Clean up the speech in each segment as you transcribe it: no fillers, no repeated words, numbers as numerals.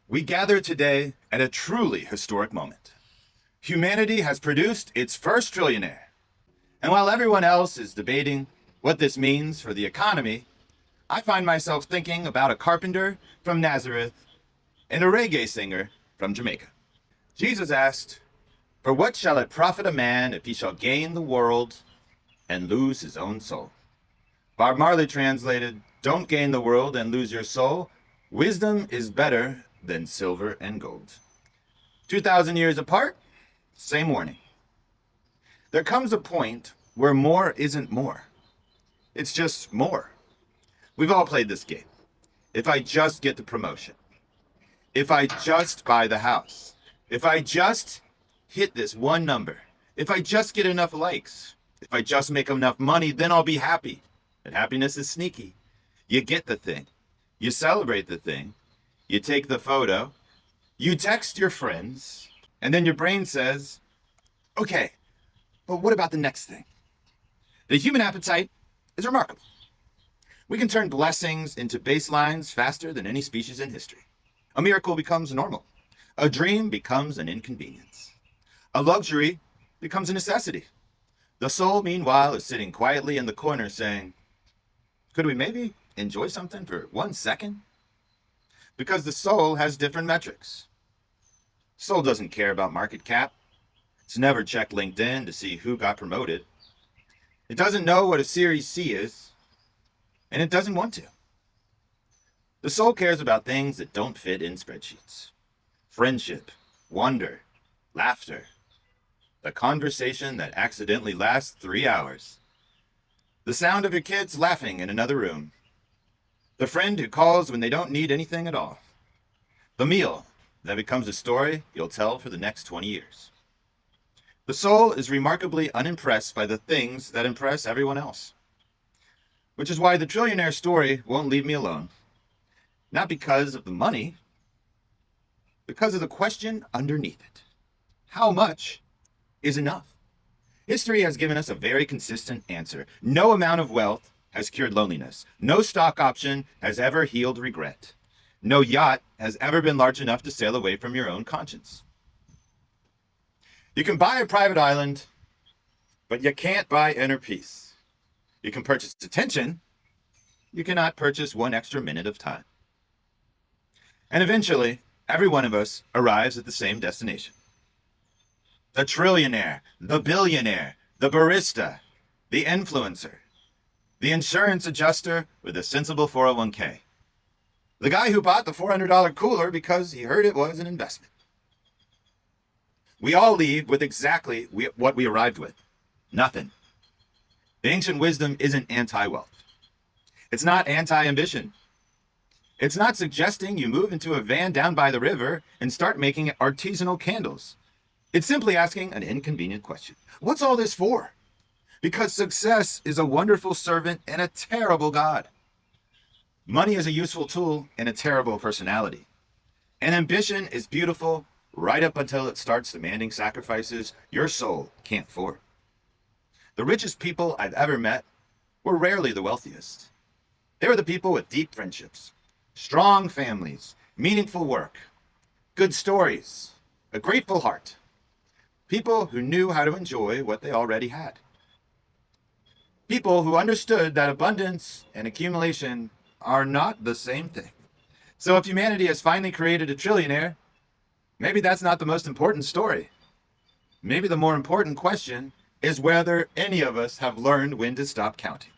We gather today at a truly historic moment. Humanity has produced its first trillionaire. And while everyone else is debating what this means for the economy, I find myself thinking about a carpenter from Nazareth and a reggae singer from Jamaica. Jesus asked, "For what shall it profit a man if he shall gain the world and lose his own soul?" Bob Marley translated, "Don't gain the world and lose your soul. Wisdom is better than silver and gold." 2,000 years apart, same warning. There comes a point where more isn't more. It's just more. We've all played this game. If I just get the promotion, if I just buy the house, if I just hit this one number, if I just get enough likes, if I just make enough money, then I'll be happy. And happiness is sneaky. You get the thing, you celebrate the thing, you take the photo, you text your friends, and then your brain says, okay, but what about the next thing? The human appetite is remarkable. We can turn blessings into baselines faster than any species in history. A miracle becomes normal. A dream becomes an inconvenience. A luxury becomes a necessity. The soul, meanwhile, is sitting quietly in the corner saying, could we maybe enjoy something for 1 second? Because the soul has different metrics. Soul doesn't care about market cap. It's never checked LinkedIn to see who got promoted. It doesn't know what a Series C is, and it doesn't want to. The soul cares about things that don't fit in spreadsheets. Friendship, wonder, laughter, the conversation that accidentally lasts 3 hours, the sound of your kids laughing in another room, the friend who calls when they don't need anything at all, the meal that becomes a story you'll tell for the next 20 years. The soul is remarkably unimpressed by the things that impress everyone else. Which is why the trillionaire story won't leave me alone. Not because of the money, because of the question underneath it. How much is enough? History has given us a very consistent answer. No amount of wealth has cured loneliness. No stock option has ever healed regret. No yacht has ever been large enough to sail away from your own conscience. You can buy a private island, but you can't buy inner peace. You can purchase attention. You cannot purchase 1 extra minute of time. And eventually, every one of us arrives at the same destination. The trillionaire, the billionaire, the barista, the influencer, the insurance adjuster with a sensible 401k, the guy who bought the $400 cooler because he heard it was an investment. We all leave with exactly what we arrived with. Nothing. The ancient wisdom isn't anti-wealth. It's not anti-ambition. It's not suggesting you move into a van down by the river and start making artisanal candles. It's simply asking an inconvenient question. What's all this for? Because success is a wonderful servant and a terrible God. Money is a useful tool and a terrible personality. And ambition is beautiful right up until it starts demanding sacrifices your soul can't afford. The richest people I've ever met were rarely the wealthiest. They were the people with deep friendships, strong families, meaningful work, good stories, a grateful heart. People who knew how to enjoy what they already had. People who understood that abundance and accumulation are not the same thing. So if humanity has finally created a trillionaire, maybe that's not the most important story. Maybe the more important question is whether any of us have learned when to stop counting.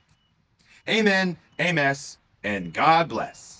Amen, amen, and God bless.